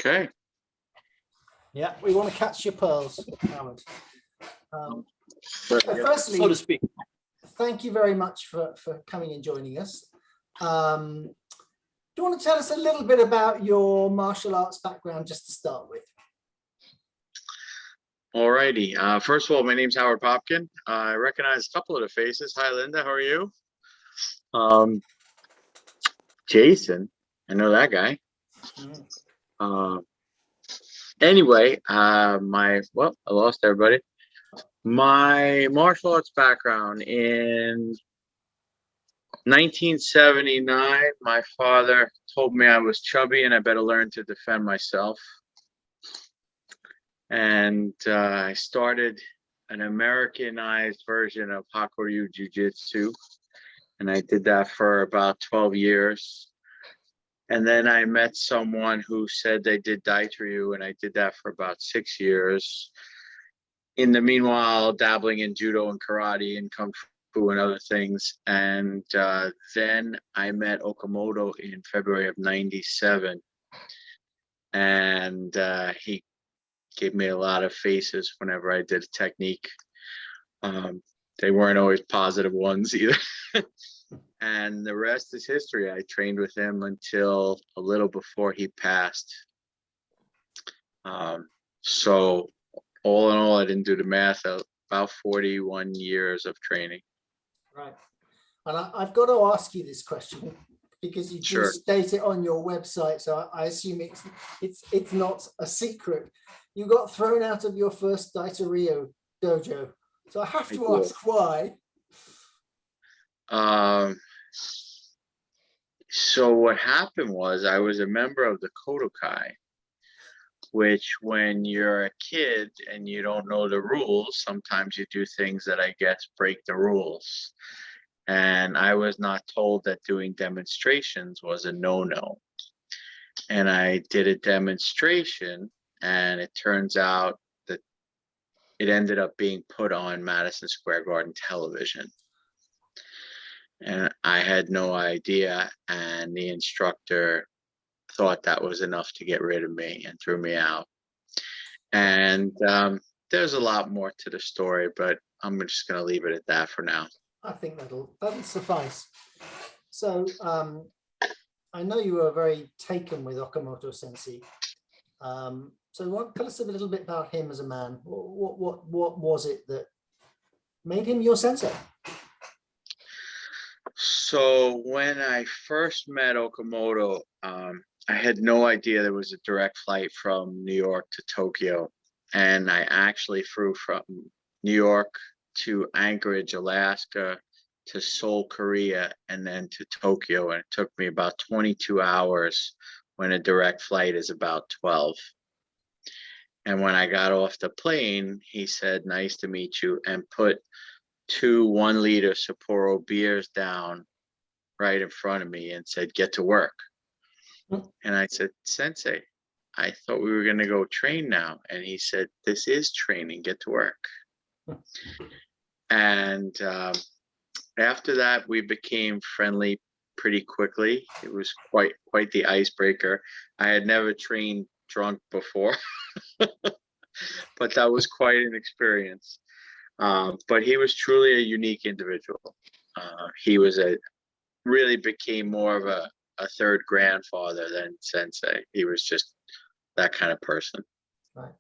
Okay. Yeah, we want to catch your pearls, Howard. Firstly, so to speak. thank you very much for coming and joining us. Do you want to tell us a little bit about your martial arts background just to start with? All righty. First of all, my name's Howard Popkin. I recognize a couple of the faces. Hi, Linda. How are you? Jason. I know that guy. Anyway, I lost everybody. My martial arts background: in 1979, my father told me I was chubby and I better learn to defend myself. And I started an Americanized version of Ryu Jiu-Jitsu. And I did that for about 12 years. And then I met someone who said they did Daito Ryu, and I did that for about 6 years. In the meanwhile, dabbling in judo and karate and kung fu and other things. And then I met Okamoto in February of '97. And he gave me a lot of faces whenever I did a technique. They weren't always positive ones either. And the rest is history. I trained with him until a little before he passed. So all in all, I didn't do the math, about 41 years of training. Right. And I've got to ask you this question because you do state it on your website, so I assume it's not a secret. You got thrown out of your first Daito Ryu dojo. So I have to ask why. So what happened was I was a member of the Kodokai, which when you're a kid and you don't know the rules, sometimes you do things that I guess break the rules. And I was not told that doing demonstrations was a no-no. And I did a demonstration, and it turns out that it ended up being put on Madison Square Garden television. And I had no idea, and the instructor thought that was enough to get rid of me and threw me out. And there's a lot more to the story, but I'm just going to leave it at that for now. I think that'll suffice. So I know you were very taken with Okamoto Sensei. So tell us a little bit about him as a man. What was it that made him your sensei? So when I first met Okamoto, I had no idea there was a direct flight from New York to Tokyo. And I actually flew from New York to Anchorage, Alaska, to Seoul, Korea, and then to Tokyo. And it took me about 22 hours when a direct flight is about 12. And when I got off the plane, he said, "Nice to meet you," and put 2 1-liter Sapporo beers down right in front of me and said, "Get to work." And I said, "Sensei, I thought we were going to go train now." And he said, "This is training, get to work." And after that, we became friendly pretty quickly. It was quite the icebreaker. I had never trained drunk before, but that was quite an experience. But he was truly a unique individual. He really became more of a third grandfather than sensei. He was just that kind of person. Right.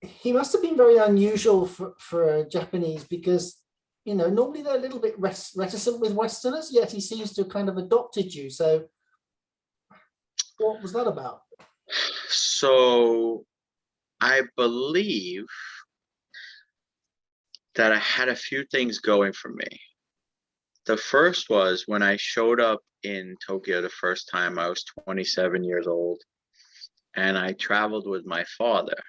He must have been very unusual for Japanese because, you know, normally they're a little bit reticent with Westerners, yet he seems to have kind of adopted you. So what was that about? So I believe that I had a few things going for me. The first was when I showed up in Tokyo the first time, I was 27 years old, and I traveled with my father.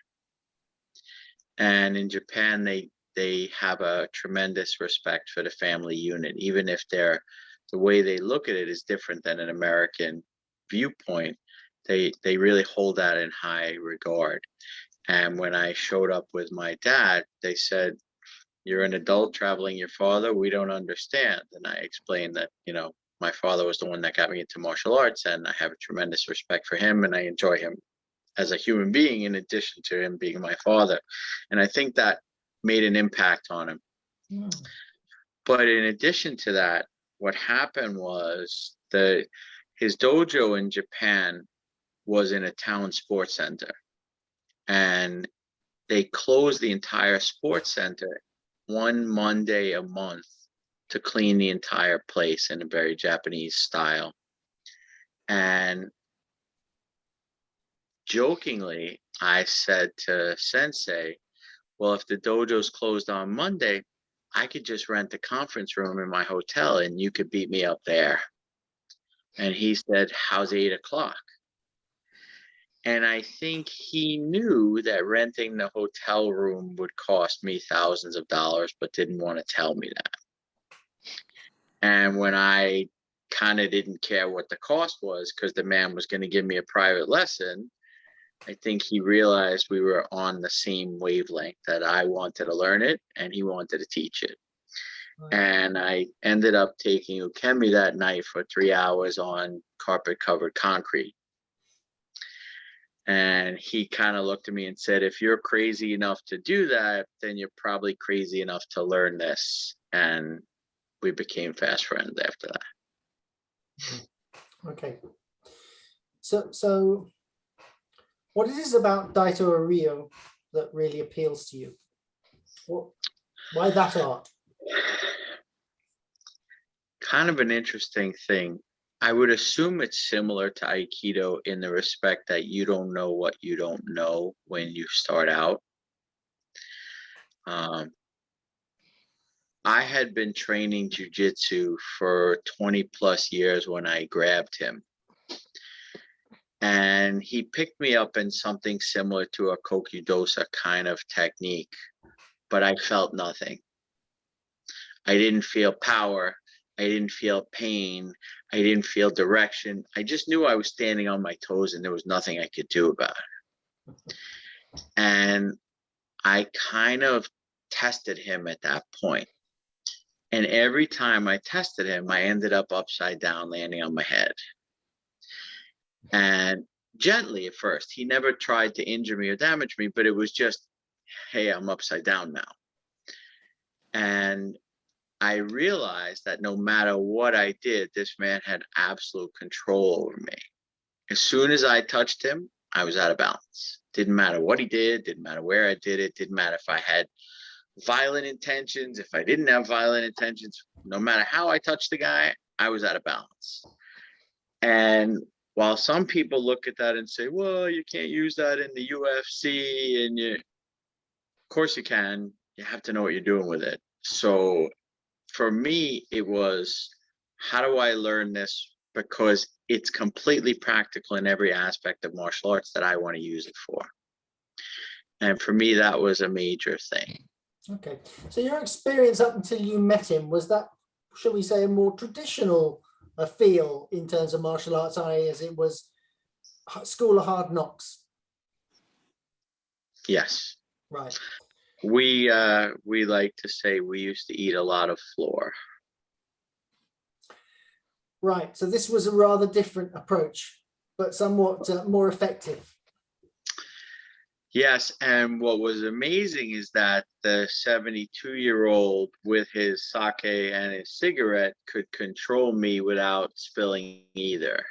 And in Japan, they have a tremendous respect for the family unit, even if the way they look at it is different than an American viewpoint. They really hold that in high regard. And when I showed up with my dad, they said, "You're an adult traveling your father. We don't understand." And I explained that, you know, my father was the one that got me into martial arts, and I have a tremendous respect for him, and I enjoy him as a human being in addition to him being my father. And I think that made an impact on him. But in addition to that, what happened was his dojo in Japan was in a town sports center, and they closed the entire sports center one Monday a month to clean the entire place in a very Japanese style. And jokingly, I said to Sensei, well, if the dojo's closed on Monday, I could just rent a conference room in my hotel and you could beat me up there. And he said, how's 8 o'clock? And I think he knew that renting the hotel room would cost me thousands of dollars, but didn't want to tell me that. And when I kind of didn't care what the cost was because the man was going to give me a private lesson, I think he realized we were on the same wavelength, that I wanted to learn it and he wanted to teach it. Right. And I ended up taking Ukemi that night for 3 hours on carpet covered concrete. And he kind of looked at me and said, if you're crazy enough to do that, then you're probably crazy enough to learn this. And we became fast friends after that. Okay. So what is it about Daito Ryu that really appeals to you? Why that art? Kind of an interesting thing. I would assume it's similar to Aikido in the respect that you don't know what you don't know when you start out. I had been training jiu-jitsu for 20 plus years when I grabbed him. And he picked me up in something similar to a kokudosa kind of technique, but I felt nothing. I didn't feel power. I didn't feel pain. I didn't feel direction. I just knew I was standing on my toes and there was nothing I could do about it. And I kind of tested him at that point. And every time I tested him, I ended up upside down, landing on my head. And gently at first, he never tried to injure me or damage me, but it was just, hey, I'm upside down now. And I realized that no matter what I did, this man had absolute control over me. As soon as I touched him, I was out of balance. Didn't matter what he did, didn't matter where I did it, didn't matter if I had violent intentions, if I didn't have violent intentions, no matter how I touched the guy, I was out of balance. And while some people look at that and say, well, you can't use that in the UFC, and of course you can, you have to know what you're doing with it. So for me, it was, how do I learn this? Because it's completely practical in every aspect of martial arts that I want to use it for. And for me, that was a major thing. Okay. So your experience up until you met him, was that, shall we say, a more traditional feel in terms of martial arts, as it was School of Hard Knocks? Yes. Right. We like to say we used to eat a lot of floor. Right. So this was a rather different approach, but somewhat more effective. Yes. And what was amazing is that the 72-year-old with his sake and his cigarette could control me without spilling either.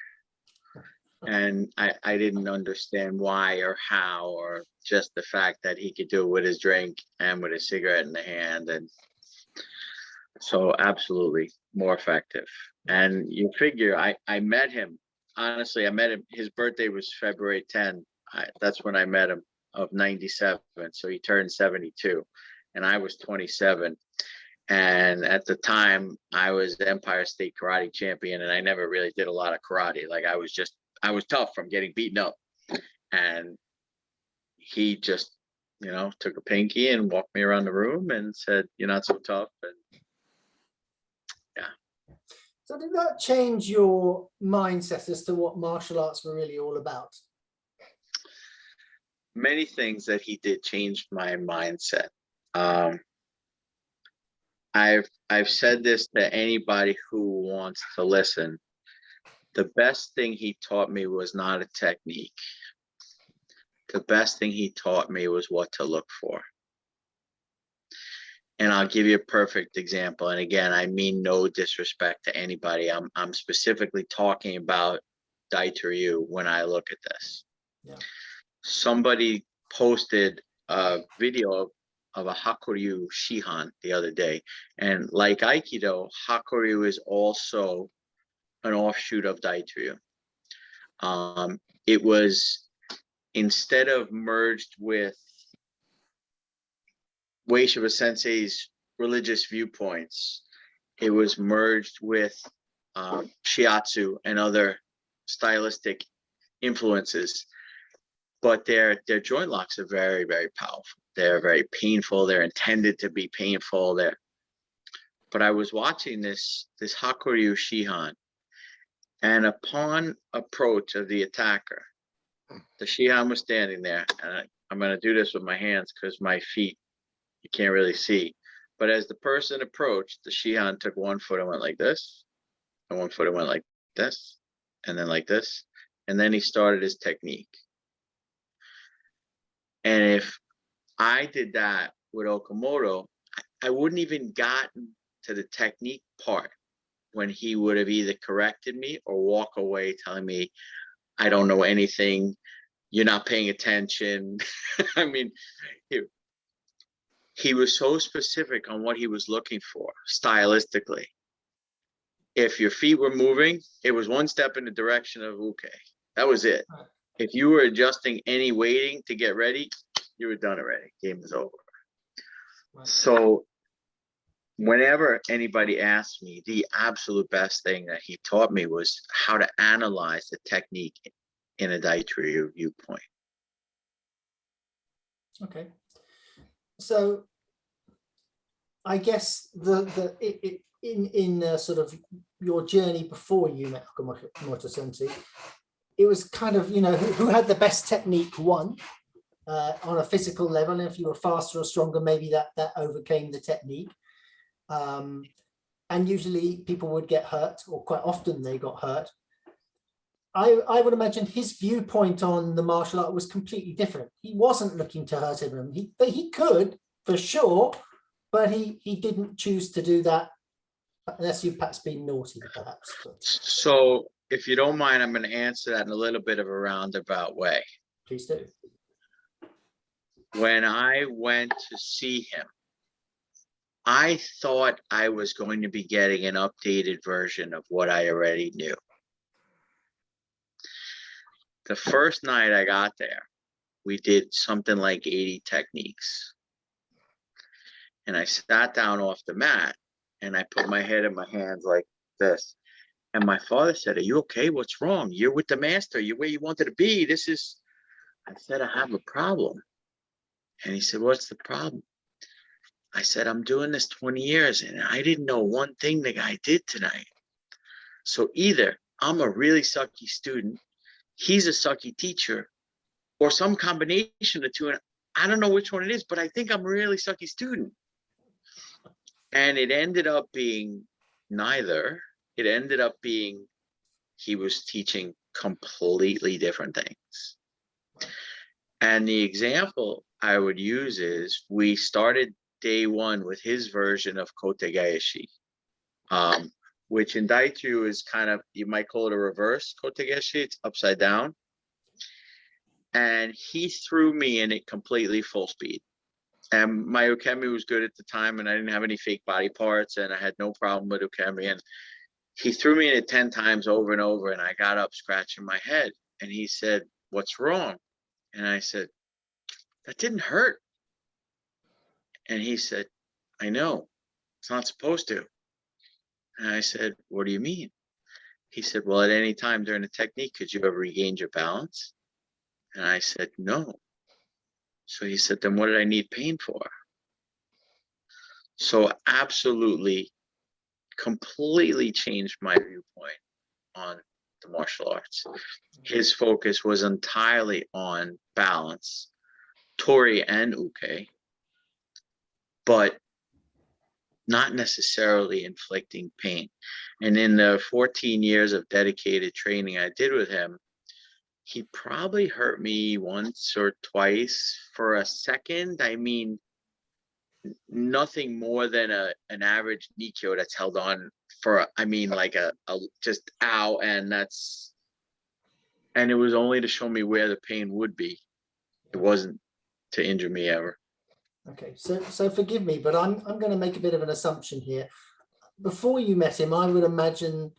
And I didn't understand why or how, or just the fact that he could do it with his drink and with his cigarette in the hand. And so absolutely more effective. And you figure, I met him, honestly, I met him, his birthday was February 10. That's when I met him, of 97. So he turned 72 and I was 27. And at the time I was the Empire State Karate champion, and I never really did a lot of karate. Like I was tough from getting beaten up. And he just, took a pinky and walked me around the room and said, you're not so tough. And yeah. So did that change your mindset as to what martial arts were really all about? Many things that he did changed my mindset. I've said this to anybody who wants to listen. The best thing he taught me was not a technique. The best thing he taught me was what to look for. And I'll give you a perfect example. And again, I mean no disrespect to anybody. I'm specifically talking about Daito Ryu when I look at this. Yeah. Somebody posted a video of a Hakuryu Shihan the other day. And like Aikido, Hakuryu is also an offshoot of Daito Ryu. It was, instead of merged with Ueshiba Sensei's religious viewpoints, it was merged with shiatsu and other stylistic influences. But their joint locks are very, very powerful. They're very painful. They're intended to be painful. But I was watching this Hakuryu Shihan, and upon approach of the attacker, the Shihan was standing there, and I'm going to do this with my hands because my feet, you can't really see. But as the person approached, the Shihan took 1 foot and went like this, and 1 foot and went like this, and then like this, and then he started his technique. And if I did that with Okamoto, I wouldn't even gotten to the technique part when he would have either corrected me or walk away telling me, I don't know anything, you're not paying attention. I mean, he was so specific on what he was looking for stylistically. If your feet were moving, it was 1 step in the direction of uke. That was it. If you were adjusting any weighting to get ready, you were done already. Game was over. Right. So whenever anybody asks me, the absolute best thing that he taught me was how to analyze the technique in a Daito Ryu viewpoint. Okay. So I guess in sort of your journey before you met Okamoto Sensei, it was kind of, who had the best technique won on a physical level. And if you were faster or stronger, maybe that overcame the technique. And usually people would get hurt, or quite often they got hurt. I would imagine his viewpoint on the martial art was completely different. He wasn't looking to hurt everyone. He could, for sure, but he didn't choose to do that, unless you've perhaps been naughty, perhaps. So if you don't mind, I'm going to answer that in a little bit of a roundabout way. Please do. When I went to see him, I thought I was going to be getting an updated version of what I already knew. The first night I got there, we did something like 80 techniques. And I sat down off the mat and I put my head in my hands like this. And my father said, "Are you okay? What's wrong? You're with the master. You're where you wanted to be. This is," I said, "I have a problem." And he said, "What's the problem?" I said, "I'm doing this 20 years and I didn't know one thing the guy did tonight. So either I'm a really sucky student, he's a sucky teacher, or some combination of two. And I don't know which one it is, but I think I'm a really sucky student." And it ended up being neither. It ended up being he was teaching completely different things. And the example I would use is, we started day one with his version of Kotegaeshi, which in Daito is kind of, you might call it a reverse Kotegaeshi. It's upside down. And he threw me in it completely full speed. And my ukemi was good at the time, and I didn't have any fake body parts, and I had no problem with ukemi. And he threw me in it 10 times over and over, and I got up scratching my head. And he said, "What's wrong?" And I said, "That didn't hurt." And he said, "I know, it's not supposed to." And I said, "What do you mean?" He said, "Well, at any time during the technique, could you ever regain your balance?" And I said, "No." So he said, "Then what did I need pain for?" So absolutely, completely changed my viewpoint on the martial arts. His focus was entirely on balance, tori and uke. But not necessarily inflicting pain. And in the 14 years of dedicated training I did with him, he probably hurt me once or twice for a second. I mean, nothing more than an average Nikkyo that's held on for, I mean, like a just ow, and it was only to show me where the pain would be. It wasn't to injure me ever. Okay, so forgive me, but I'm going to make a bit of an assumption here. Before you met him, I would imagine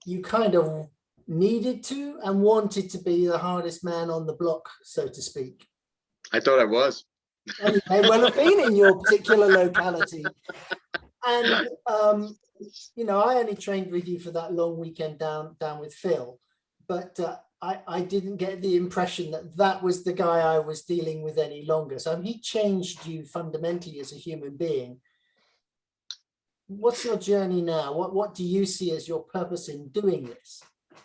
you kind of needed to and wanted to be the hardest man on the block, so to speak. I thought I was. And you may well have been in your particular locality. And you know, I only trained with you for that long weekend down with Phil, but I didn't get the impression that that was the guy I was dealing with any longer. So he changed you fundamentally as a human being. What's your journey now? What do you see as your purpose in doing this?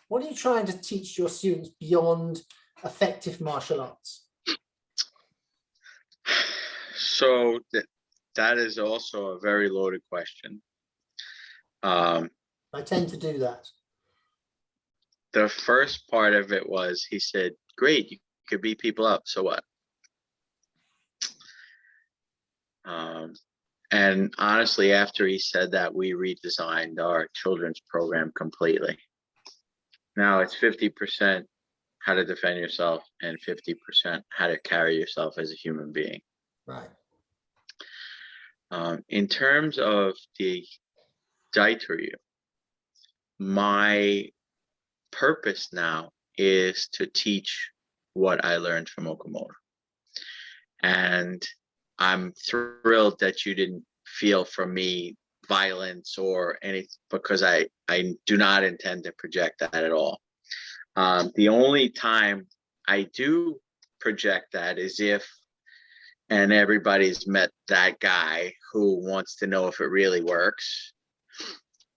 What are you trying to teach your students beyond effective martial arts? So that is also a very loaded question. I tend to do that. The first part of it was, he said, great, you could beat people up, so what? And honestly, after he said that, we redesigned our children's program completely. Now it's 50% how to defend yourself and 50% how to carry yourself as a human being. Right. In terms of the Daito Ryu, my purpose now is to teach what I learned from Okamoto. And I'm thrilled that you didn't feel from me violence or anything, because I do not intend to project that at all. The only time I do project that is if, and everybody's met that guy who wants to know if it really works.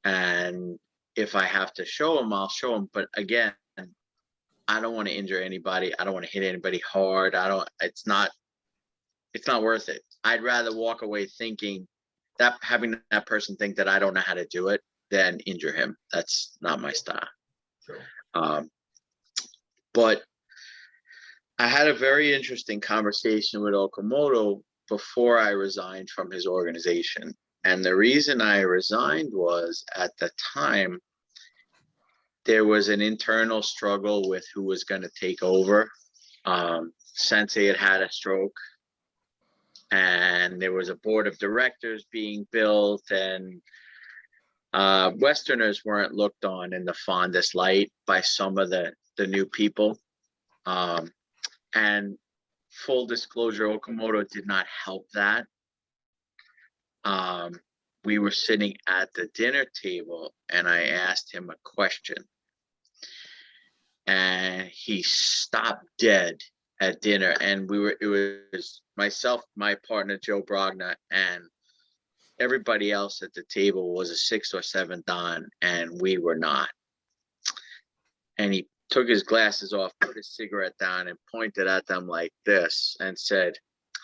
And if I have to show him, I'll show him. But again, I don't want to injure anybody. I don't want to hit anybody hard. It's not worth it. I'd rather walk away thinking that, having that person think that I don't know how to do it, than injure him. That's not my style. Sure. But I had a very interesting conversation with Okamoto before I resigned from his organization. And the reason I resigned was, at the time, there was an internal struggle with who was going to take over. Sensei had a stroke, and there was a board of directors being built, and Westerners weren't looked on in the fondest light by some of the new people. And full disclosure, Okamoto did not help that. We were sitting at the dinner table, and I asked him a question, and he stopped dead at dinner. And it was myself, my partner Joe Brogna, and everybody else at the table was a 6th or 7th Dan, and we were not. And he took his glasses off, put his cigarette down, and pointed at them like this and said,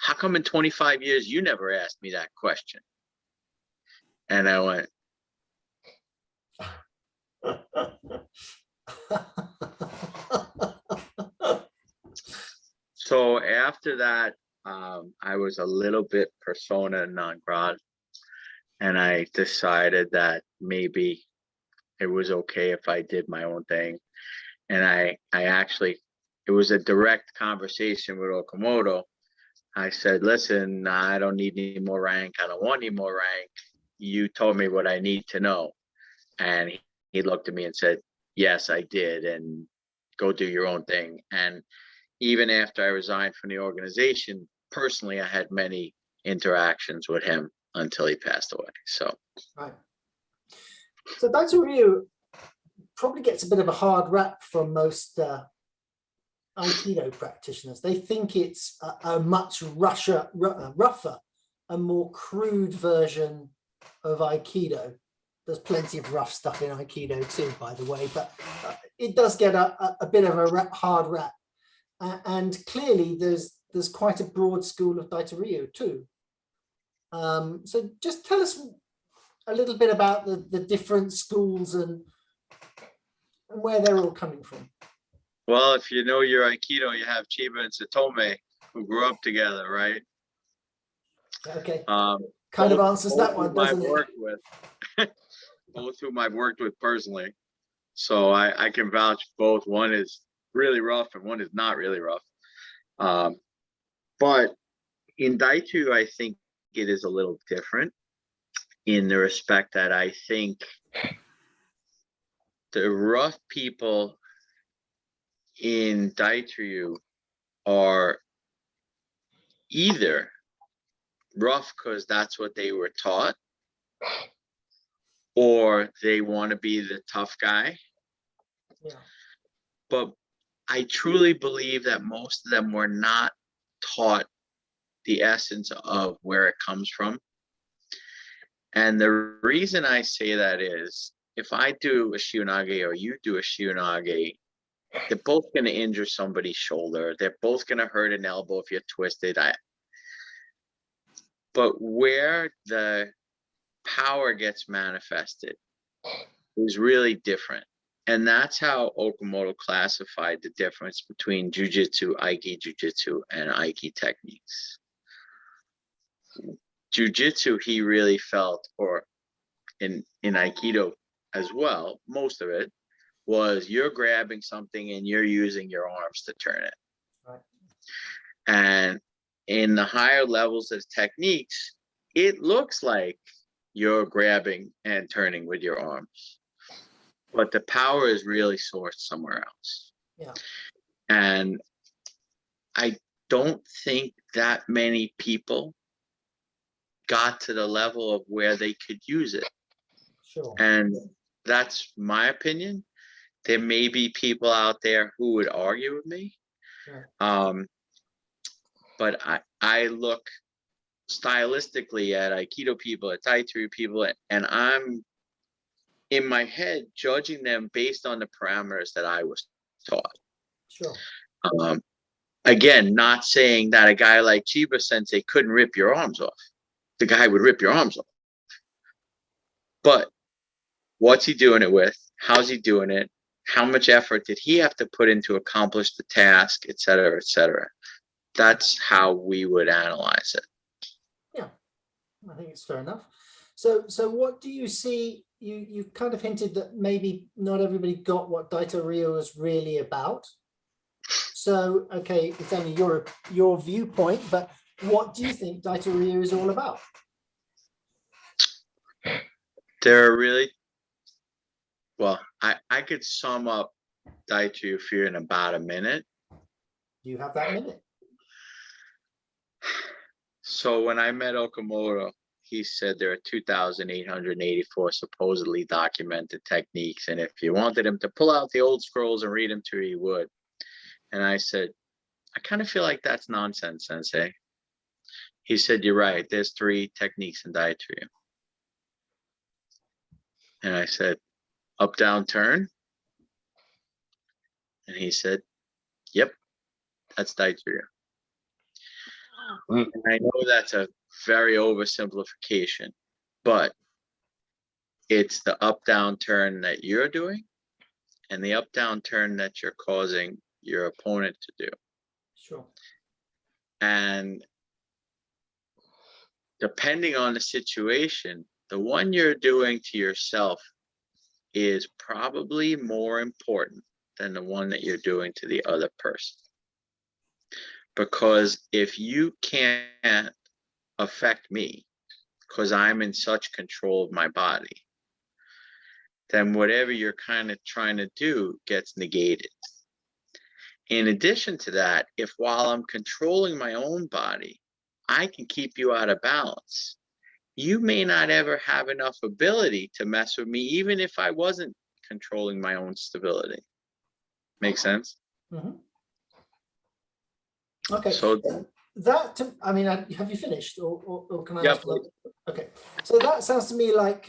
"How come in 25 years you never asked me that question?" And I went, so after that, I was a little bit persona non grata, and I decided that maybe it was okay if I did my own thing. And I actually, it was a direct conversation with Okamoto. I said, listen, I don't need any more rank. I don't want any more rank. You told me what I need to know. And he looked at me and said, yes, I did. And go do your own thing. And even after I resigned from the organization, personally, I had many interactions with him until he passed away. So, right. So Daito Ryu probably gets a bit of a hard rap from most Aikido practitioners. They think it's a much rougher and more crude version of Aikido. There's plenty of rough stuff in Aikido too, by the way, but it does get a bit of a hard rap. And clearly there's quite a broad school of Daito Ryu too. So just tell us a little bit about the different schools and where they're all coming from? Well, if you know your Aikido, you have Chiba and Satome who grew up together, right? Okay, Um, kind of both, answers both that one, whom I've doesn't it? worked with, both whom I've worked with personally. So I can vouch both. One is really rough and one is not really rough. But in Daito, I think it is a little different in the respect that I think the rough people in Daito Ryu are either rough because that's what they were taught, or they want to be the tough guy. Yeah. But I truly believe that most of them were not taught the essence of where it comes from. And the reason I say that is if I do a Shionage or you do a Shionage, they're both going to injure somebody's shoulder. They're both going to hurt an elbow if you're twisted. But where the power gets manifested is really different. And that's how Okamoto classified the difference between jujitsu, Aiki jujitsu, and Aiki techniques. Jujitsu, he really felt, or in Aikido as well, most of it was you're grabbing something and you're using your arms to turn it. Right. And in the higher levels of techniques, it looks like you're grabbing and turning with your arms, but the power is really sourced somewhere else. Yeah. And I don't think that many people got to the level of where they could use it. Sure. And that's my opinion. There may be people out there who would argue with me. Right. But I look stylistically at Aikido people, at Daito people, and I'm in my head judging them based on the parameters that I was taught. Sure. Again, not saying that a guy like Chiba Sensei couldn't rip your arms off. The guy would rip your arms off. But what's he doing it with? How's he doing it? How much effort did he have to put in to accomplish the task, et cetera, et cetera? That's how we would analyze it. Yeah, I think it's fair enough. So what do you see? You kind of hinted that maybe not everybody got what Daito Ryu was really about. So, okay, it's only your viewpoint, but what do you think Daito Ryu is all about? There are really, well, I could sum up Daito Ryu in about a minute. Do you have that minute? So when I met Okamoto, he said there are 2,884 supposedly documented techniques. And if you wanted him to pull out the old scrolls and read them to you, he would. And I said, I kind of feel like that's nonsense, Sensei. He said, you're right. There's 3 techniques in Daito Ryu. And I said, up, down, turn. And he said, yep, that's Daito Ryu. And I know that's a very oversimplification, but it's the up, down, turn that you're doing and the up, down, turn that you're causing your opponent to do. Sure. And depending on the situation, the one you're doing to yourself is probably more important than the one that you're doing to the other person. Because if you can't affect me, because I'm in such control of my body, then whatever you're kind of trying to do gets negated. In addition to that, if while I'm controlling my own body, I can keep you out of balance, you may not ever have enough ability to mess with me, even if I wasn't controlling my own stability. Make sense? Mm-hmm. Okay. So that, I mean, have you finished, or can I yeah, ask? Okay. So that sounds to me like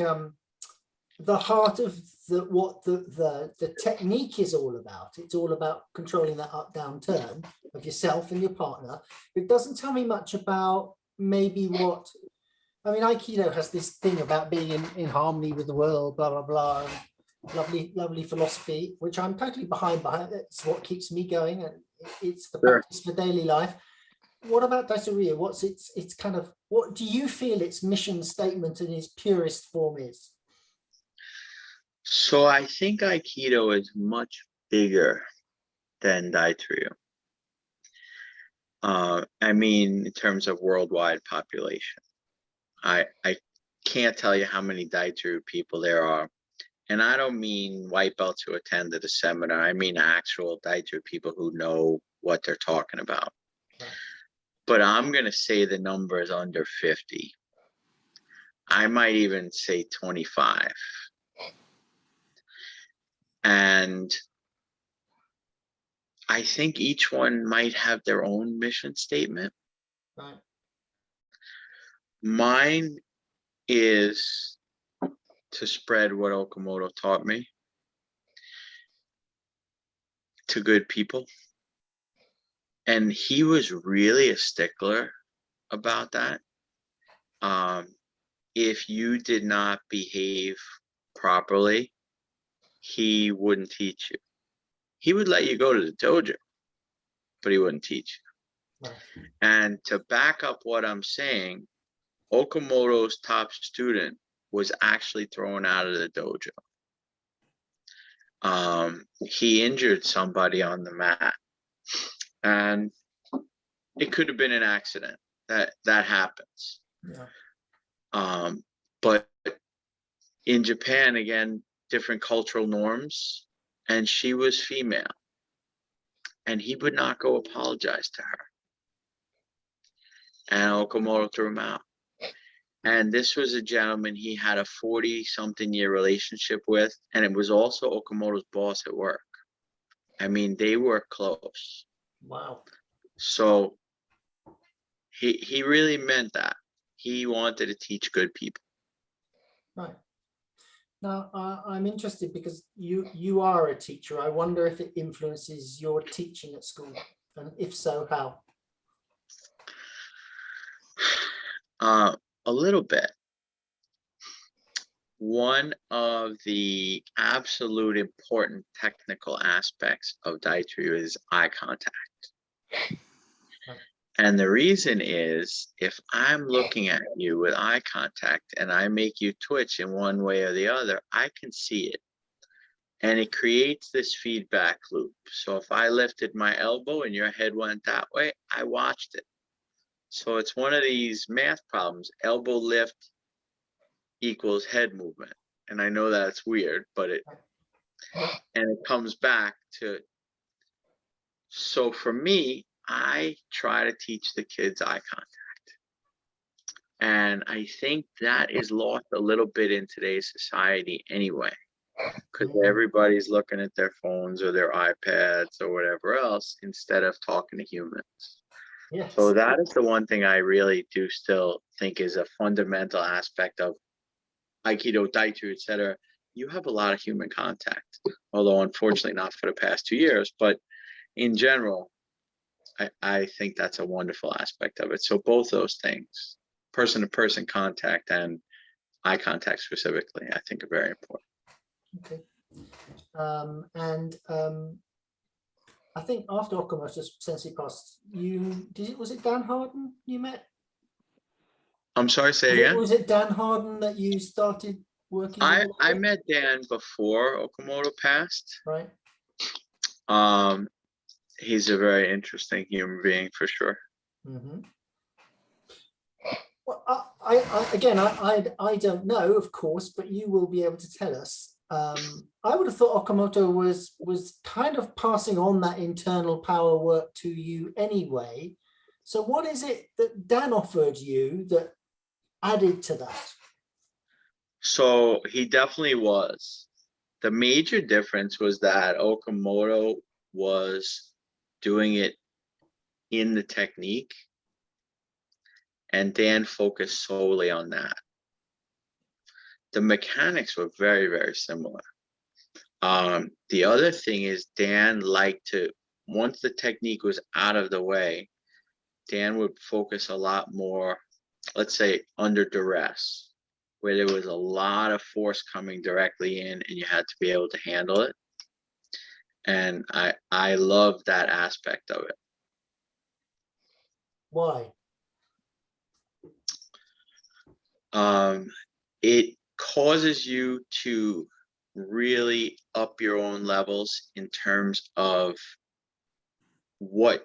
the heart of what the technique is all about. It's all about controlling that up down turn of yourself and your partner. It doesn't tell me much about maybe what, I mean, Aikido has this thing about being in harmony with the world, blah, blah, blah. And lovely philosophy, which I'm totally behind. It's what keeps me going. And it's the Sure. practice for daily life. What about Daito Ryu? What's its kind of, what do you feel its mission statement in its purest form is? So I think Aikido is much bigger than Daito Ryu. I mean, in terms of worldwide population, I can't tell you how many Daito Ryu people there are. And I don't mean white belts who attended the seminar. I mean actual Daito Ryu people who know what they're talking about. Right. But I'm going to say the number is under 50. I might even say 25. And I think each one might have their own mission statement. Right. Mine is to spread what Okamoto taught me to good people. And he was really a stickler about that. If you did not behave properly, he wouldn't teach you. He would let you go to the dojo, but he wouldn't teach you. Right. And to back up what I'm saying, Okamoto's top student was actually thrown out of the dojo. He injured somebody on the mat, and it could have been an accident. That happens. Yeah. But in Japan, again, different cultural norms, and she was female, and he would not go apologize to her. And Okamoto threw him out. And this was a gentleman he had a 40-something year relationship with, and it was also Okamoto's boss at work. I mean, they were close. Wow. So he really meant that. He wanted to teach good people. Right. Now, I'm interested because you are a teacher. I wonder if it influences your teaching at school, and if so, how? A little bit. One of the absolute important technical aspects of Daito Ryu is eye contact. And the reason is, if I'm looking at you with eye contact and I make you twitch in one way or the other, I can see it. And it creates this feedback loop. So if I lifted my elbow and your head went that way, I watched it. So it's one of these math problems. Elbow lift equals head movement. And I know that's weird, but it comes back to, so for me, I try to teach the kids eye contact. And I think that is lost a little bit in today's society anyway, because everybody's looking at their phones or their iPads or whatever else instead of talking to humans. Yes. So that is the one thing I really do still think is a fundamental aspect of Aikido, Daito, etc. You have a lot of human contact, although unfortunately not for the past 2 years, but in general, I think that's a wonderful aspect of it. So both those things, person-to-person contact and eye contact specifically, I think are very important. Okay. I think after Okamoto Sensei passed, was it Dan Harden you met? I'm sorry, say again? Was it Dan Harden that you started working with? I met Dan before Okamoto passed. Right. He's a very interesting human being for sure. Mm-hmm. Well, I don't know, of course, but you will be able to tell us. I would have thought Okamoto was kind of passing on that internal power work to you anyway. So what is it that Dan offered you that added to that? So he definitely was. The major difference was that Okamoto was doing it in the technique, and Dan focused solely on that. The mechanics were very, very similar. The other thing is Dan liked to, once the technique was out of the way, Dan would focus a lot more let's say, under duress, where there was a lot of force coming directly in and you had to be able to handle it. And I love that aspect of it. Why? It causes you to really up your own levels in terms of what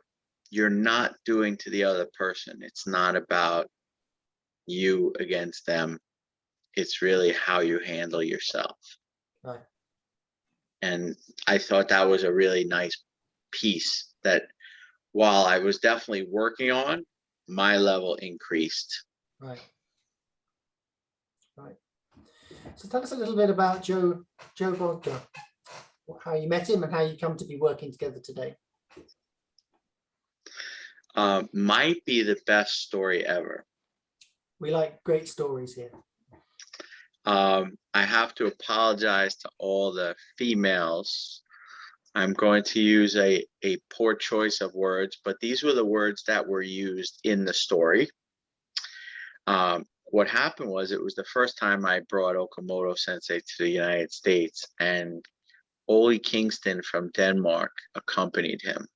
you're not doing to the other person. It's not about you against them. It's really how you handle yourself. Right. And I thought that was a really nice piece that, while I was definitely working on, my level increased. Right. Right. So tell us a little bit about Joe Brogna, how you met him and how you come to be working together today. Might be the best story ever. We like great stories here. I have to apologize to all the females. I'm going to use a poor choice of words, but these were the words that were used in the story. What happened was, it was the first time I brought Okamoto Sensei to the United States, and Ole Kingston from Denmark accompanied him.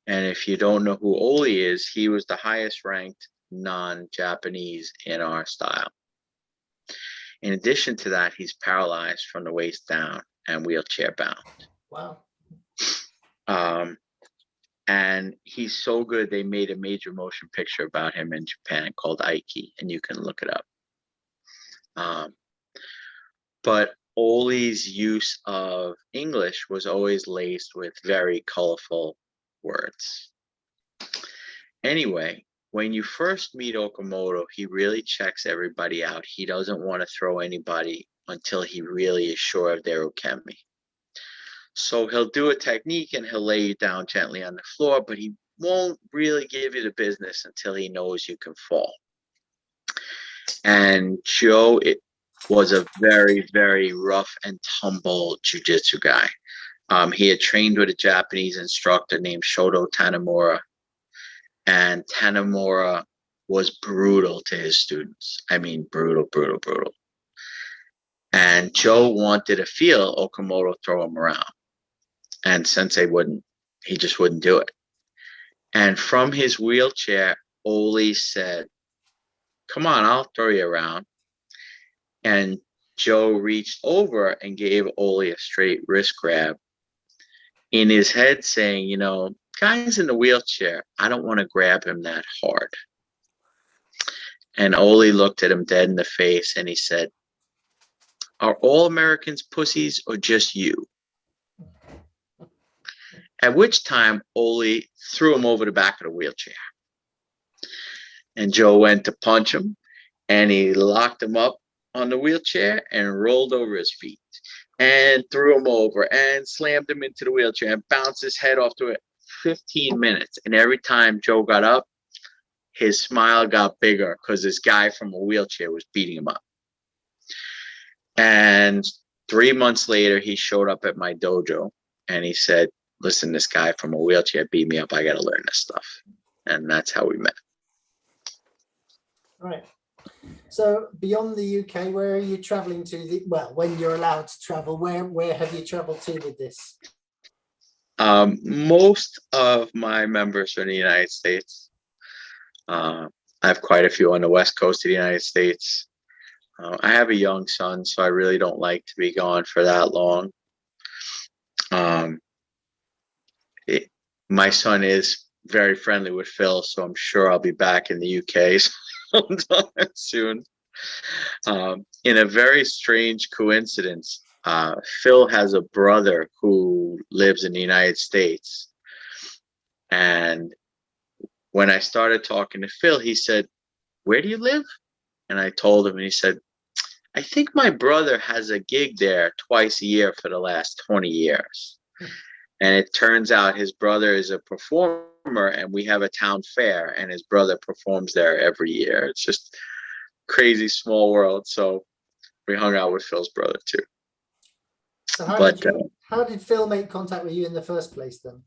And if you don't know who Ole is, he was the highest ranked non-Japanese in our style. In addition to that, he's paralyzed from the waist down and wheelchair bound. Wow. And he's so good, they made a major motion picture about him in Japan called Aikido, and you can look it up. But Ole's use of English was always laced with very colorful words. Anyway, when you first meet Okamoto, he really checks everybody out. He doesn't want to throw anybody until he really is sure of their ukemi. So he'll do a technique and he'll lay you down gently on the floor, but he won't really give you the business until he knows you can fall. And Joe, it was a very, very rough and tumble jiu-jitsu guy. He had trained with a Japanese instructor named Shoto Tanemura, and Tanemura was brutal to his students. I mean, brutal, brutal, brutal. And Joe wanted to feel Okamoto throw him around, and Sensei wouldn't. He just wouldn't do it. And from his wheelchair, Ole said, "Come on, I'll throw you around." And Joe reached over and gave Ole a straight wrist grab, in his head saying, you know, guy's in the wheelchair, I don't want to grab him that hard. And Ole looked at him dead in the face and he said, "Are all Americans pussies or just you?" At which time Ole threw him over the back of the wheelchair. And Joe went to punch him, and he locked him up on the wheelchair and rolled over his feet and threw him over and slammed him into the wheelchair and bounced his head off to it. 15 minutes. And every time Joe got up, his smile got bigger because this guy from a wheelchair was beating him up. And 3 months later, he showed up at my dojo and he said, "Listen, this guy from a wheelchair beat me up. I got to learn this stuff." And that's how we met. Right. So beyond the UK, where are you traveling to? Well, when you're allowed to travel, where have you traveled to with this? Most of my members are in the United States. I have quite a few on the West Coast of the United States. I have a young son, so I really don't like to be gone for that long. My son is very friendly with Phil, so I'm sure I'll be back in the UK sometime soon. In a very strange coincidence, Phil has a brother who lives in the United States. And when I started talking to Phil, he said, "Where do you live?" And I told him, and he said, "I think my brother has a gig there twice a year for the last 20 years. And it turns out his brother is a performer, and we have a town fair, and his brother performs there every year." It's just crazy small world. So we hung out with Phil's brother too. So how did Phil make contact with you in the first place then?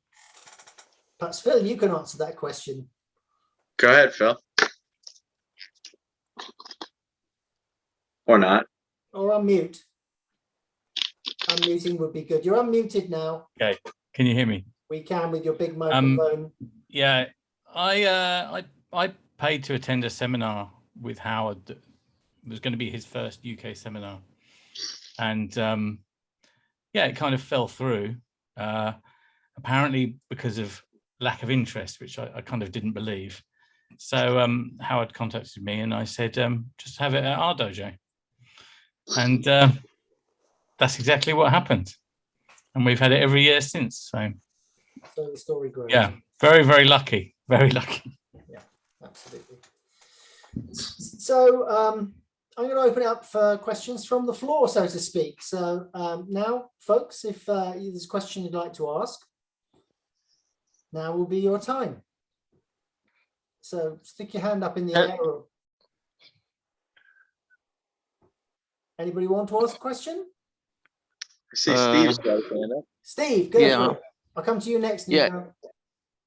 Perhaps Phil, you can answer that question. Go ahead, Phil. Or not. Or unmute. Unmuting would be good. You're unmuted now. Okay, can you hear me? We can with your big microphone. Yeah, I paid to attend a seminar with Howard. That was going to be his first UK seminar, and yeah, it kind of fell through. Apparently because of lack of interest, which I kind of didn't believe. So Howard contacted me, and I said, just have it at our dojo, and that's exactly what happened. And we've had it every year since. So the story grows. Yeah, very, very lucky. Very lucky. Yeah, absolutely. So I'm going to open it up for questions from the floor, so to speak. So now, folks, if there's a question you'd like to ask, now will be your time. So stick your hand up in the air. Or... Anybody want to ask a question? I see Steve's got his hand up. Steve, go for it. I'll come to you next, Nico.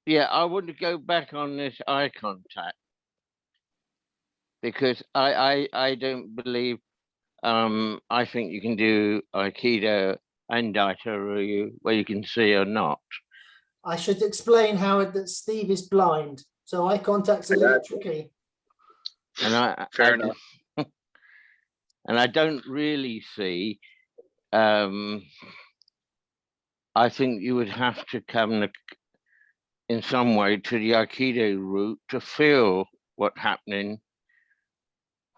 Yeah, I want to go back on this eye contact because I don't believe I think you can do Aikido and Daito Ryu where you can see or not. I should explain, Howard, that Steve is blind, so eye contact's a little tricky. And Fair enough. And I don't really see. I think you would have to come in some way to the Aikido route to feel what's happening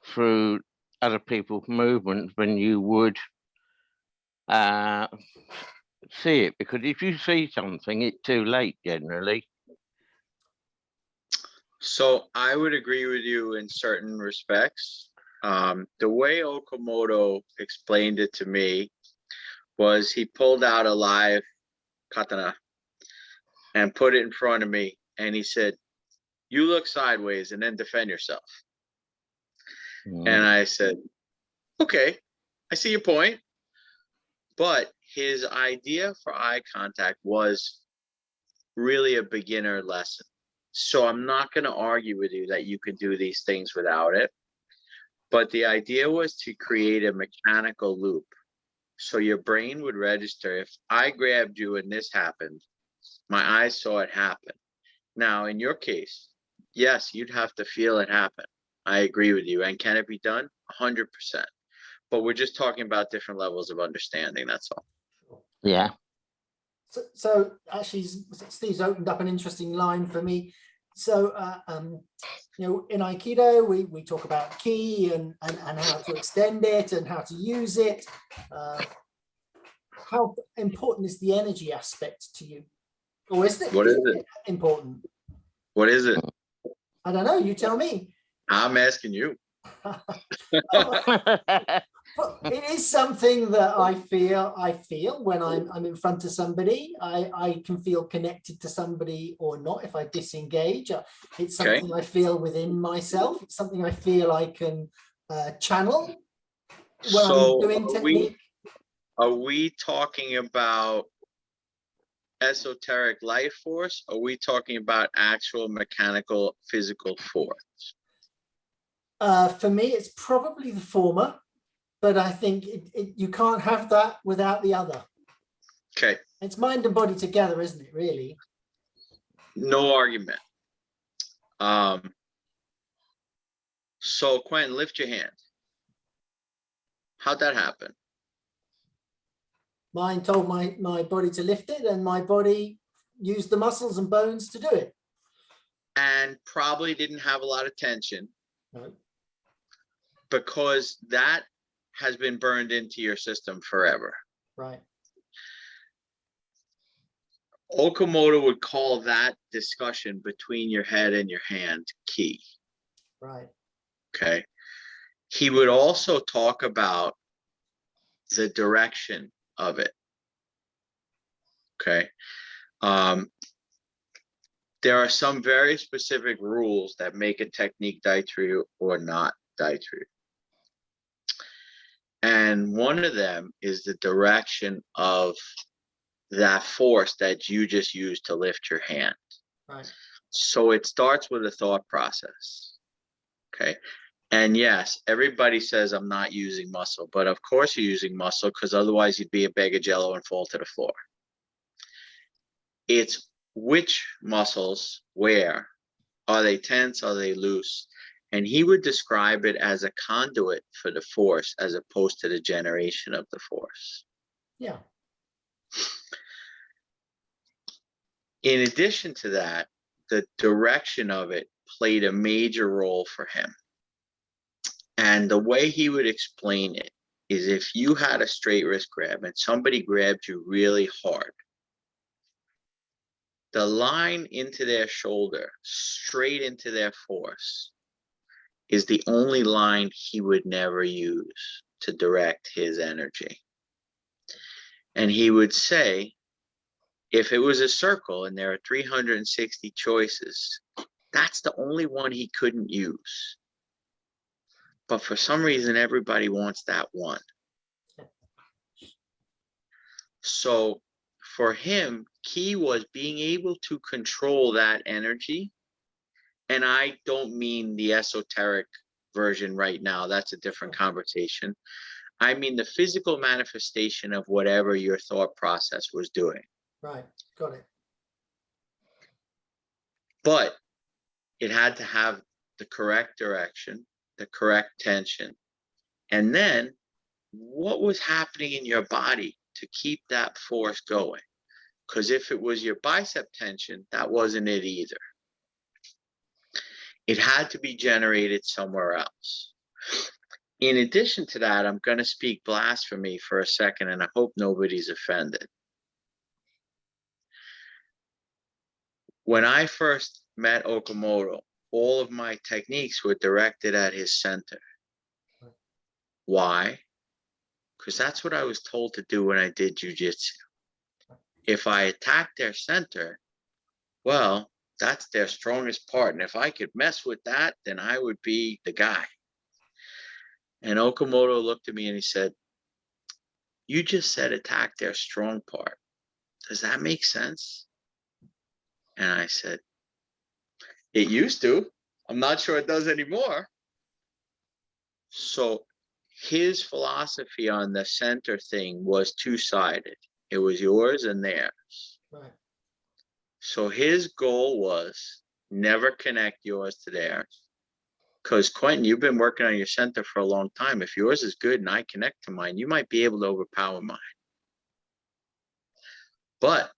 through other people's movements when you would see it. Because if you see something, it's too late generally. So I would agree with you in certain respects. The way Okamoto explained it to me was he pulled out a live katana and put it in front of me, and he said, "You look sideways and then defend yourself." And I said, "Okay, I see your point." But his idea for eye contact was really a beginner lesson. So I'm not going to argue with you that you could do these things without it. But the idea was to create a mechanical loop. So your brain would register, if I grabbed you and this happened, my eyes saw it happen. Now, in your case, yes, you'd have to feel it happen. I agree with you. And can it be done? 100%. But we're just talking about different levels of understanding. That's all. Yeah. So actually, Steve's opened up an interesting line for me. So, you know, in Aikido, we talk about ki and how to extend it and how to use it. How important is the energy aspect to you? Or is it? What is it? Important? What is it? I don't know. You tell me. I'm asking you. Well, it is something that I feel when I'm in front of somebody. I can feel connected to somebody or not if I disengage. It's something I feel within myself. It's something I feel I can channel when I'm doing technique. Are we talking about esoteric life force? Or are we talking about actual mechanical physical force? For me, it's probably the former. But I think you can't have that without the other. Okay. It's mind and body together, isn't it, really? No argument. So Quentin, lift your hand. How'd that happen? Mind told my body to lift it, and my body used the muscles and bones to do it. And probably didn't have a lot of tension. No. Because that has been burned into your system forever. Right. Okamoto would call that discussion between your head and your hand ki. Right. Okay. He would also talk about the direction of it. Okay. There are some very specific rules that make a technique Daito Ryu or not Daito Ryu. And one of them is the direction of that force that you just used to lift your hand. Right. So it starts with a thought process. Okay. And yes, everybody says I'm not using muscle, but of course you're using muscle, because otherwise you'd be a bag of jello and fall to the floor. It's which muscles, where, are they tense, are they loose? And he would describe it as a conduit for the force as opposed to the generation of the force. Yeah. In addition to that, the direction of it played a major role for him. And the way he would explain it is, if you had a straight wrist grab and somebody grabbed you really hard, the line into their shoulder, straight into their force, is the only line he would never use to direct his energy. And he would say, if it was a circle and there are 360 choices, that's the only one he couldn't use. But for some reason, everybody wants that one. So for him, key was being able to control that energy. And I don't mean the esoteric version right now. That's a different conversation. I mean the physical manifestation of whatever your thought process was doing. Right. Got it. But it had to have the correct direction, the correct tension. And then what was happening in your body to keep that force going? Because if it was your bicep tension, that wasn't it either. It had to be generated somewhere else. In addition to that, I'm going to speak blasphemy for a second, and I hope nobody's offended. When I first met Okamoto, all of my techniques were directed at his center. Why? Because that's what I was told to do when I did jujitsu. If I attacked their center, well, that's their strongest part. And if I could mess with that, then I would be the guy. And Okamoto looked at me and he said, you just said attack their strong part. Does that make sense? And I said, it used to. I'm not sure it does anymore. So his philosophy on the center thing was two-sided. It was yours and theirs. Right. So his goal was never connect yours to theirs. Because Quentin, you've been working on your center for a long time. If yours is good and I connect to mine, you might be able to overpower mine. But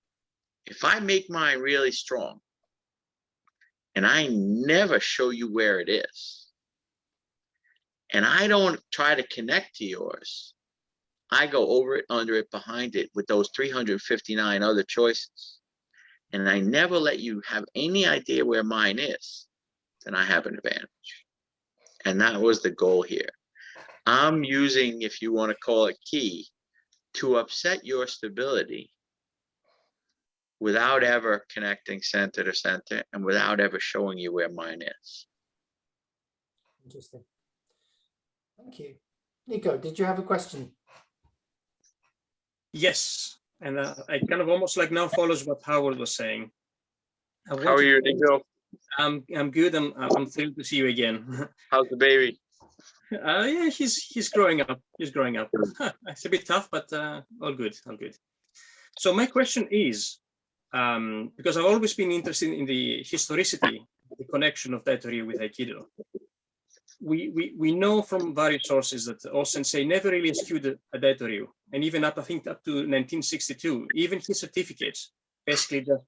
if I make mine really strong and I never show you where it is, and I don't try to connect to yours, I go over it, under it, behind it with those 359 other choices, and I never let you have any idea where mine is, then I have an advantage. And that was the goal here. I'm using, if you want to call it key, to upset your stability without ever connecting center to center and without ever showing you where mine is. Interesting. Thank you. Nico, did you have a question? Yes, and I kind of almost like now follows what Howard was saying. How are you, Nico? I'm good. I'm thrilled to see you again. How's the baby? Yeah, he's growing up. He's growing up. It's a bit tough, but all good, all good. So my question is, because I've always been interested in the historicity, the connection of Daito Ryu with Aikido. We know from various sources that O-sensei never really eschewed a Daito Ryu, and even up, I think, up to 1962, even his certificates basically just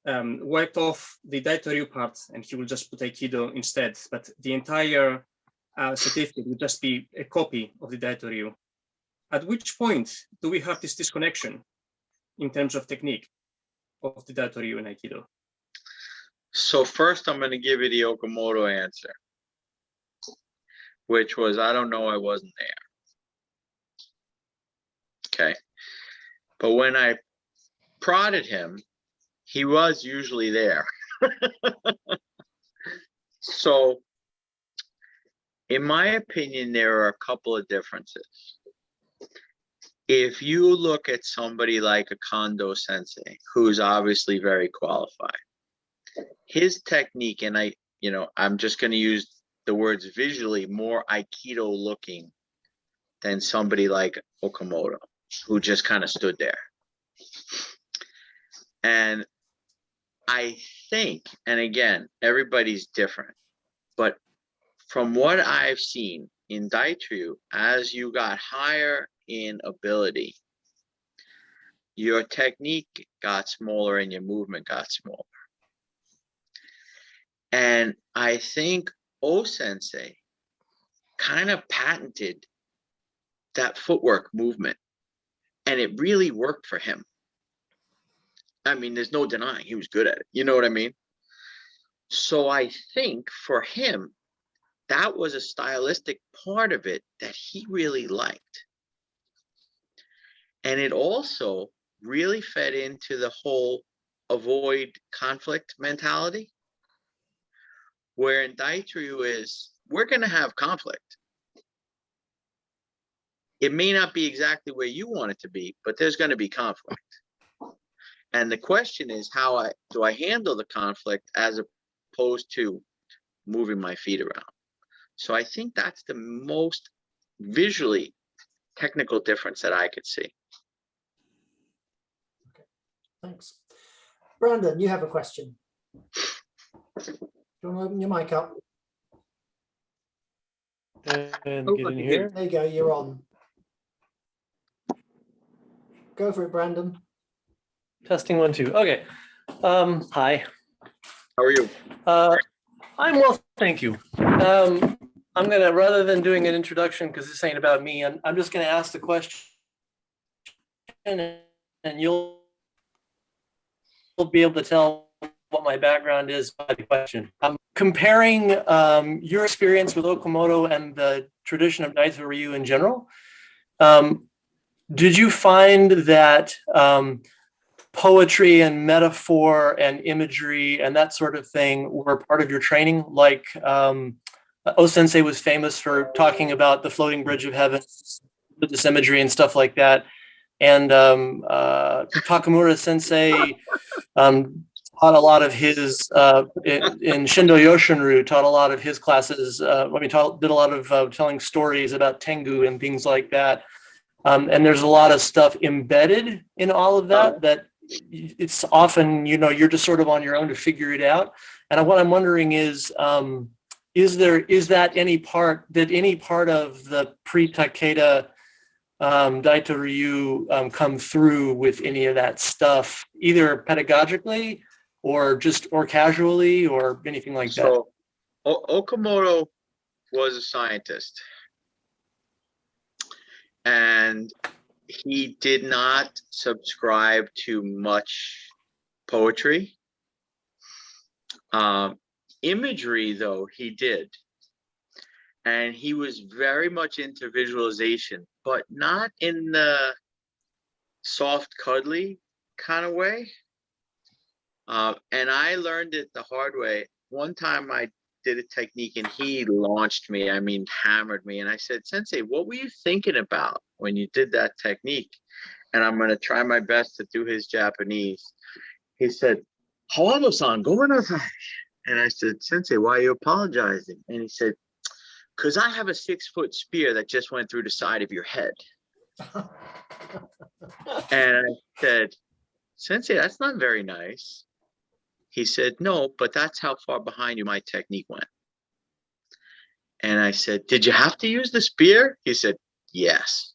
wiped off the Daito Ryu part, and he will just put Aikido instead. But the entire certificate would just be a copy of the Daito Ryu. At which point do we have this disconnection in terms of technique of the Daito Ryu and Aikido? So first, I'm going to give you the Okamoto answer, which was, I don't know, I wasn't there. Okay. But when I prodded him, he was usually there. So, in my opinion, there are a couple of differences. If you look at somebody like a Kondo sensei, who's obviously very qualified, his technique, and I'm just going to use the words visually, more Aikido looking than somebody like Okamoto, who just kind of stood there. And I think, and again, everybody's different, but from what I've seen in Daito Ryu, as you got higher in ability, your technique got smaller and your movement got smaller. And I think O-sensei kind of patented that footwork movement, and it really worked for him. I mean, there's no denying he was good at it. You know what I mean? So I think for him, that was a stylistic part of it that he really liked. And it also really fed into the whole avoid conflict mentality, where in Daito Ryu is, we're going to have conflict. It may not be exactly where you want it to be, but there's going to be conflict. And the question is, how do I handle the conflict as opposed to moving my feet around? So I think that's the most visually technical difference that I could see. Okay, thanks. Brandon, you have a question. Do you want to open your mic up? And Oh, get in okay, here. There you go, you're on. Go for it, Brandon. Testing 1, 2. Okay. Hi. How are you? I'm well, thank you. I'm gonna, rather than doing an introduction, because this ain't about me, I'm just gonna ask the question, and you'll be able to tell what my background is by the question. I'm comparing your experience with Okamoto and the tradition of Daito Ryu in general. Did you find that poetry and metaphor and imagery and that sort of thing were part of your training? Like O-sensei was famous for talking about the floating bridge of heaven with this imagery and stuff like that. And Takamura Sensei taught a lot of his, in Shindo Yoshinryu, taught a lot of his classes, did a lot of telling stories about Tengu and things like that. And there's a lot of stuff embedded in all of that, that it's often, you're just sort of on your own to figure it out. And what I'm wondering is that any part of the pre-Takeda Daito Ryu come through with any of that stuff, either pedagogically or casually or anything like that? So Okamoto was a scientist, and he did not subscribe to much poetry. Imagery, though, he did. And he was very much into visualization, but not in the soft, cuddly kind of way. And I learned it the hard way. One time I did a technique and he launched me, hammered me. And I said, Sensei, what were you thinking about when you did that technique? And I'm going to try my best to do his Japanese. He said, Hawado-san, go nasai. And I said, Sensei, why are you apologizing? And he said, because I have a 6-foot spear that just went through the side of your head. And I said, Sensei, that's not very nice. He said, no, but that's how far behind you my technique went. And I said, did you have to use the spear? He said, yes.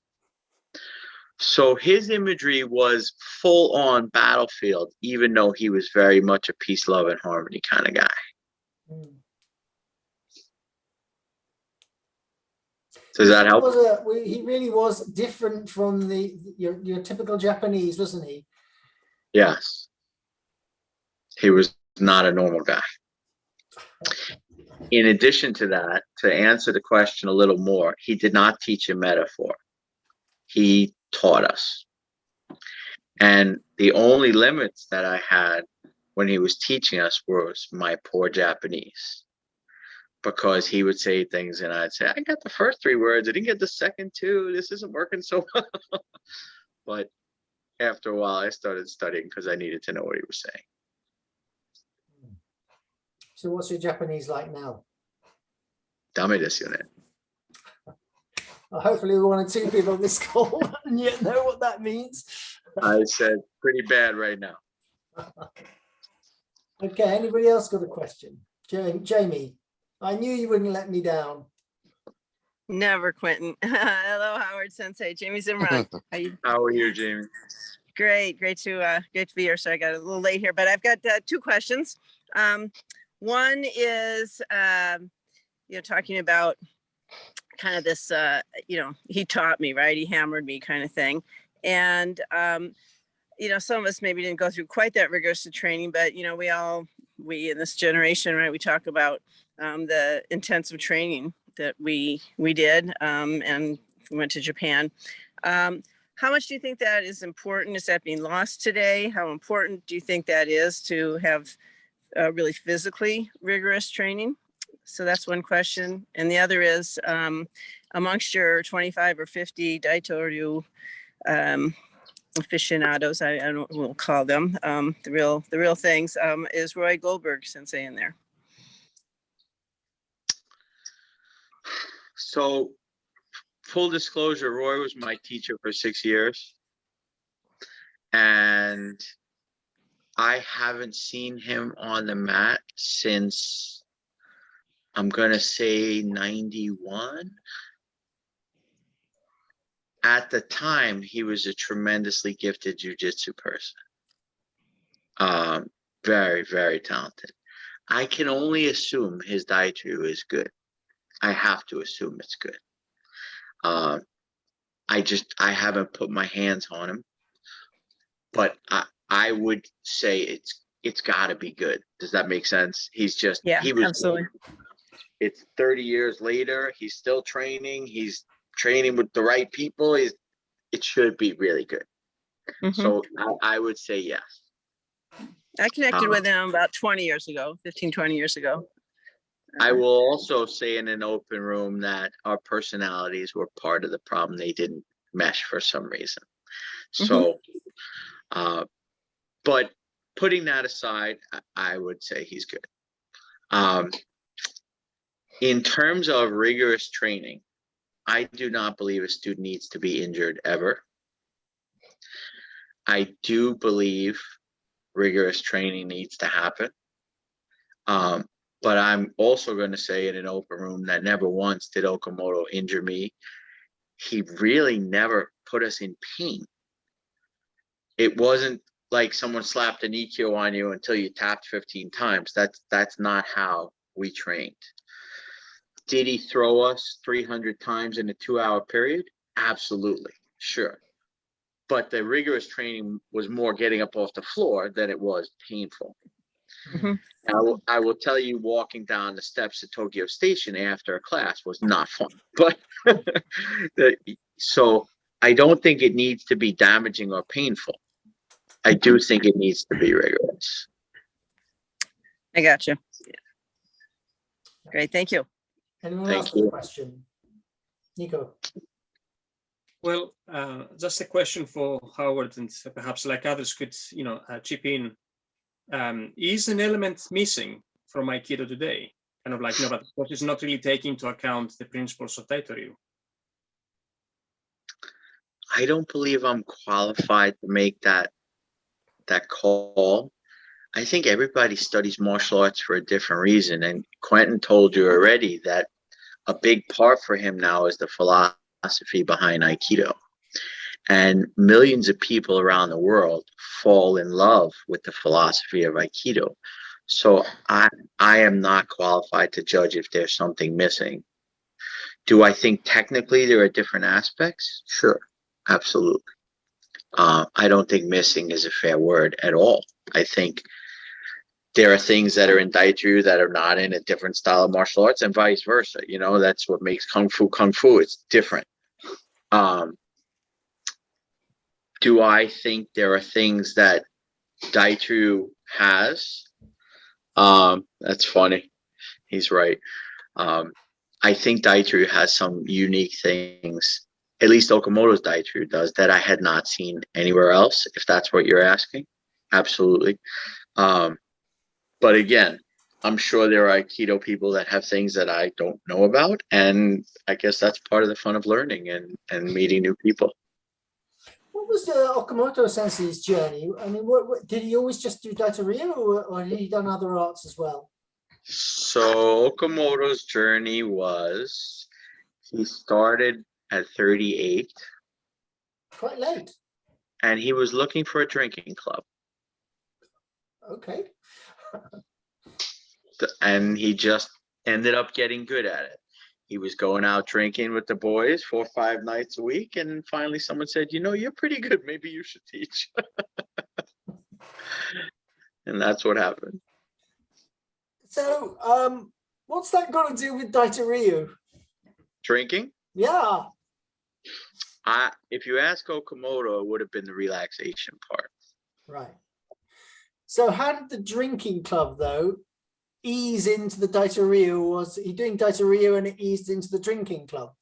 So his imagery was full on battlefield, even though he was very much a peace, love, and harmony kind of guy. Does that help? He really was different from your typical Japanese, wasn't he? Yes. He was not a normal guy. In addition to that, to answer the question a little more, he did not teach a metaphor. He taught us. And the only limits that I had when he was teaching us was my poor Japanese. Because he would say things and I'd say, I got the first 3 words. I didn't get the second 2. This isn't working so well. But after a while, I started studying because I needed to know what he was saying. So what's your Japanese like now? ダメですよね. Hopefully one or two people on this call and yet know what that means. I said pretty bad right now. Okay, anybody else got a question? Jamie, I knew you wouldn't let me down. Never, Quentin. Hello, Howard Sensei. Jamie Zimran. How are you, Jamie? Great to be here. So I got a little late here, but I've got two questions. One is, talking about kind of this, he taught me, right? He hammered me kind of thing. And, some of us maybe didn't go through quite that rigorous training, but, we in this generation, right, we talk about the intensive training that we did and we went to Japan. How much do you think that is important? Is that being lost today? How important do you think that is to have really physically rigorous training? So that's one question. And the other is, amongst your 25 or 50 Daito Ryu aficionados, I don't know what we'll call them, the real things, is Roy Goldberg Sensei in there? So, full disclosure, Roy was my teacher for 6 years. And I haven't seen him on the mat since, I'm going to say 91. At the time, he was a tremendously gifted jiu-jitsu person. Very, very talented. I can only assume his Daito is good. I have to assume it's good. I haven't put my hands on him, but I would say it's got to be good. Does that make sense? He was absolutely. It's 30 years later. He's still training. He's training with the right people. It should be really good. Mm-hmm. So I would say yes. I connected with him about 20 years ago, 15, 20 years ago. I will also say in an open room that our personalities were part of the problem. They didn't mesh for some reason. So, but putting that aside, I would say he's good. In terms of rigorous training, I do not believe a student needs to be injured ever. I do believe rigorous training needs to happen. But I'm also going to say in an open room that never once did Okamoto injure me. He really never put us in pain. It wasn't like someone slapped an EQ on you until you tapped 15 times. That's not how we trained. Did he throw us 300 times in a 2-hour period? Absolutely, sure. But the rigorous training was more getting up off the floor than it was painful. Mm-hmm. I will tell you, walking down the steps at Tokyo Station after a class was not fun. But so I don't think it needs to be damaging or painful. I do think it needs to be rigorous. I got you. Great, thank you. Anyone else with a question? Nico. Well, just a question for Howard, and perhaps like others could, chip in. Is an element missing from Aikido today? Kind of like, but what is not really taking into account the principles of Daito Ryu? I don't believe I'm qualified to make that call. I think everybody studies martial arts for a different reason. And Quentin told you already that a big part for him now is the philosophy behind Aikido. And millions of people around the world fall in love with the philosophy of Aikido. So I am not qualified to judge if there's something missing. Do I think technically there are different aspects? Sure, absolutely. I don't think missing is a fair word at all. I think there are things that are in Daito Ryu that are not in a different style of martial arts, and vice versa. That's what makes Kung Fu Kung Fu. It's different. Do I think there are things that Daito Ryu has? That's funny. He's right. I think Daito Ryu has some unique things, at least Okamoto's Daito Ryu does, that I had not seen anywhere else, if that's what you're asking. Absolutely. But again, I'm sure there are Aikido people that have things that I don't know about, and I guess that's part of the fun of learning and meeting new people. What was Okamoto Sensei's journey? I mean, what did he always just do Daito Ryu, or had he done other arts as well? So Okamoto's journey was, he started at 38, Quite late. and he was looking for a drinking club. Okay. And he just ended up getting good at it. He was going out drinking with the boys 4 or 5 nights a week, and finally someone said, you know, you're pretty good, maybe you should teach. And that's what happened. So what's that got to do with Daito Ryu? Drinking? Yeah. If you ask Okamoto, it would have been the relaxation part. Right. So how did the drinking club, though, ease into the Daito Ryu? Was he doing Daito Ryu and it eased into the drinking club?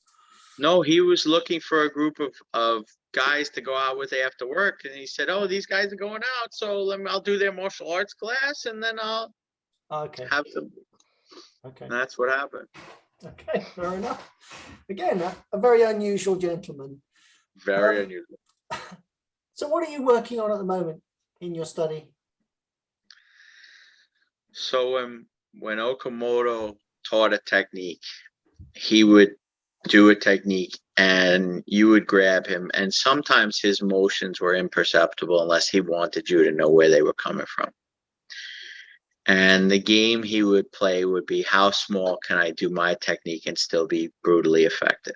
No, he was looking for a group of guys to go out with after work, and he said, oh, these guys are going out, so I'll do their martial arts class, and then I'll have them. Okay. And that's what happened. Okay, fair enough. Again, a very unusual gentleman. Very unusual. So what are you working on at the moment in your study? So when Okamoto taught a technique, he would do a technique and you would grab him, and sometimes his motions were imperceptible unless he wanted you to know where they were coming from. And the game he would play would be, how small can I do my technique and still be brutally effective?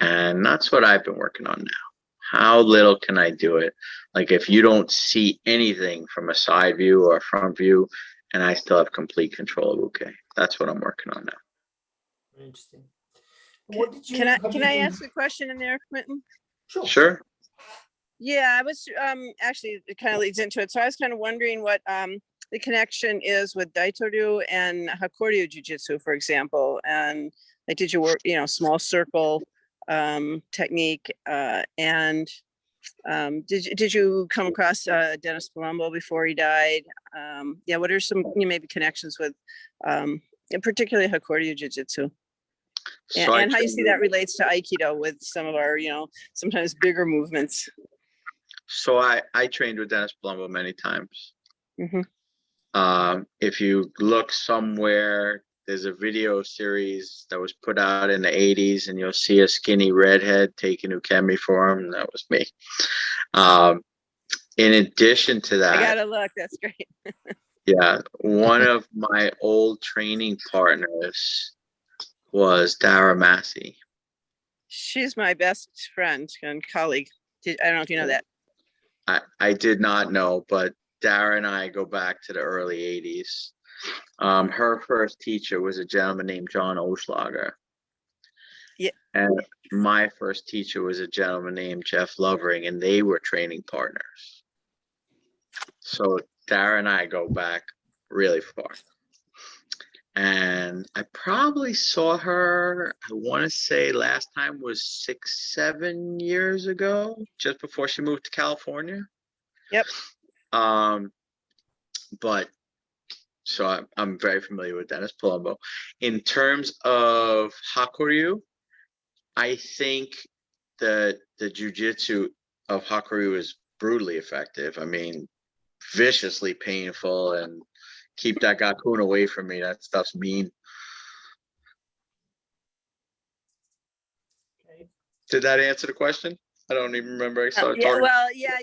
And that's what I've been working on now. How little can I do it? Like, if you don't see anything from a side view or a front view, and I still have complete control of uke. That's what I'm working on now. Very interesting. What did you? Can I ask a question in there, Quentin? Sure. Yeah, I was actually, it kind of leads into it. So I was kind of wondering what the connection is with Daito Ryu and Hakoryu Jiu-Jitsu, for example. And like, did you work, small circle technique, and did you come across Dennis Palumbo before he died? Yeah, what are some maybe connections with particularly Hakoryu Jiu-Jitsu? And how you see that relates to Aikido with some of our, sometimes bigger movements. So I trained with Dennis Palumbo many times. Mm-hmm. If you look somewhere, there's a video series that was put out in the 80s, and you'll see a skinny redhead taking ukemi for him. That was me. In addition to that, I gotta look. That's great. yeah, one of my old training partners was Dara Massey. She's my best friend and colleague. I don't know if you know that. I did not know, but Dara and I go back to the early 80s. Her first teacher was a gentleman named John Oschlager. Yeah. And my first teacher was a gentleman named Jeff Lovering, and they were training partners. So Dara and I go back really far. And I probably saw her, I want to say last time was 6-7 years ago, just before she moved to California. Yep. But so I'm very familiar with Dennis Palumbo. In terms of Hakoryu, I think that the jiu-jitsu of Hakoryu is brutally effective. I mean, viciously painful, and keep that Gakun away from me. That stuff's mean. Okay. Did that answer the question? I don't even remember. I started Yeah, talking. well, yeah,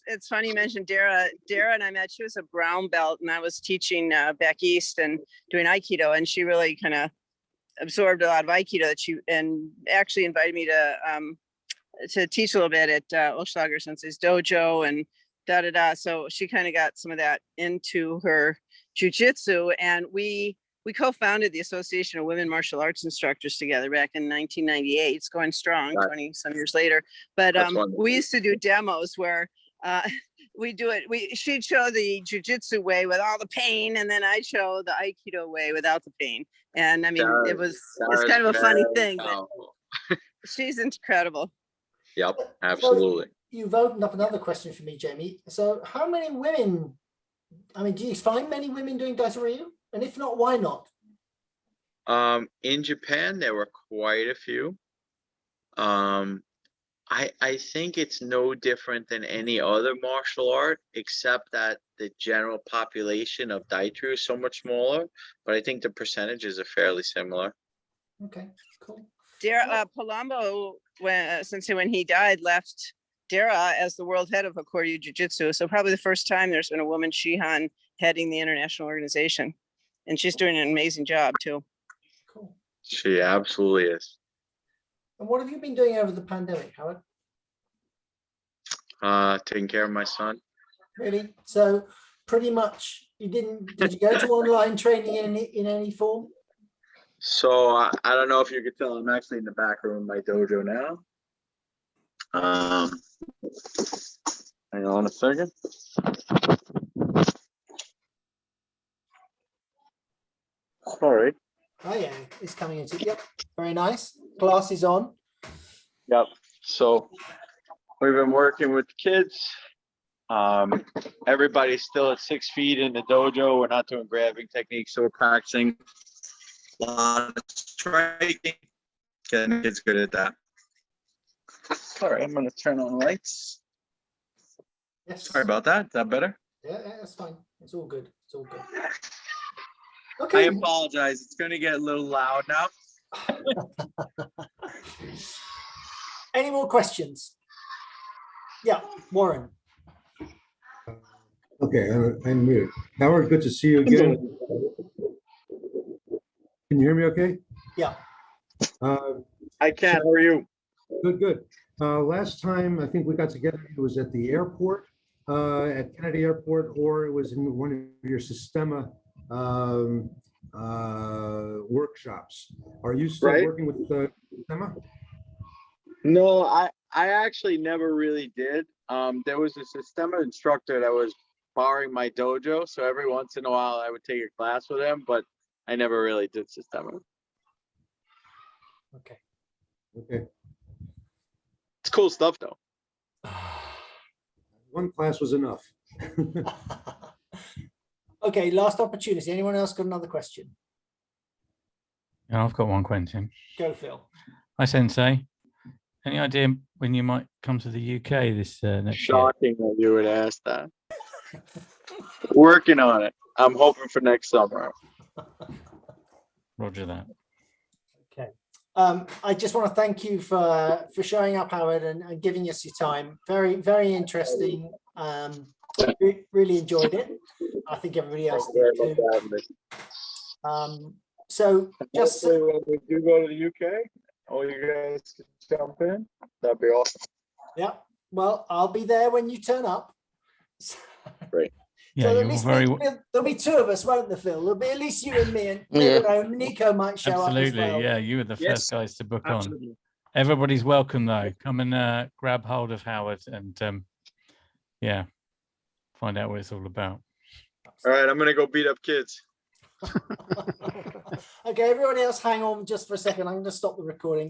it's funny you mentioned Dara. Dara and I met. She was a brown belt, and I was teaching back east and doing Aikido, and she really kind of absorbed a lot of Aikido. And actually invited me to teach a little bit at Oschlager Sensei's dojo and So she kind of got some of that into her jiu-jitsu, and we co-founded the Association of Women Martial Arts Instructors together back in 1998. It's going strong, 20 some years later. But we used to do demos where we do it. She'd show the jiu-jitsu way with all the pain, and then I'd show the Aikido way without the pain. And I mean, it's kind of a funny thing. But she's incredible. Yep, absolutely. So you've opened up another question for me, Jamie. So how many women I mean, do you find many women doing Daito Ryu? And if not, why not? In Japan, there were quite a few. I think it's no different than any other martial art, except that the general population of Daito is so much smaller, but I think the percentages are fairly similar. Okay, cool. Palumbo, when he died, left Dara as the world head of Hakuryu Jiu-Jitsu. So probably the first time there's been a woman Shihan heading the international organization. And she's doing an amazing job too. Cool. She absolutely is. And what have you been doing over the pandemic, Howard? Taking care of my son. Really? So pretty much did you go to online training in any form? So I don't know if you could tell, I'm actually in the back room of my dojo now. Hang on a second. Sorry. Oh yeah, it's coming into, yep, very nice. Class is on. Yep. So we've been working with the kids. Everybody's still at 6 feet in the dojo. We're not doing grabbing techniques, so we're practicing a lot of striking. Getting the kids good at that. All right, I'm gonna turn on lights. Yes. Sorry about that. Is that better? Yeah, that's fine. It's all good. It's all good. I Okay. apologize. It's gonna get a little loud now. Any more questions? Yeah, Warren. Okay, I'm muted. Howard, good to see you again. Can you hear me okay? Yeah. I can. How are you? Good. Last time I think we got together, it was at the airport, at Kennedy Airport, or it was in one of your Sistema workshops. Are you still Right. working with Sistema? No, I actually never really did. There was a Sistema instructor that was borrowing my dojo, so every once in a while I would take a class with him, but I never really did Sistema. Okay. Okay. It's cool stuff though. One class was enough. Okay, last opportunity. Anyone else got another question? Yeah, I've got one question. Go, Phil. Hi, Sensei. Any idea when you might come to the UK this next year? Shocking that you would ask that. Working on it. I'm hoping for next summer. Roger that. Okay. I just want to thank you for showing up, Howard, and giving us your time. Very, very interesting. Really enjoyed it. I think everybody else did too. So just when we do go to the UK, all you guys can jump in. That'd be awesome. yeah. Well, I'll be there when you turn up. Great. Yeah, So at you're least very there'll be two of us, won't there, Phil? There'll be at least you and me, and Yeah. Nico might show up as absolutely. well. Yeah, you were the Yes, first guys to book on. Absolutely. Everybody's welcome though. Come and grab hold of Howard and yeah, find out what it's all about. All right, I'm gonna go beat up kids. Okay, everybody else, hang on just for a second. I'm going to stop the recording.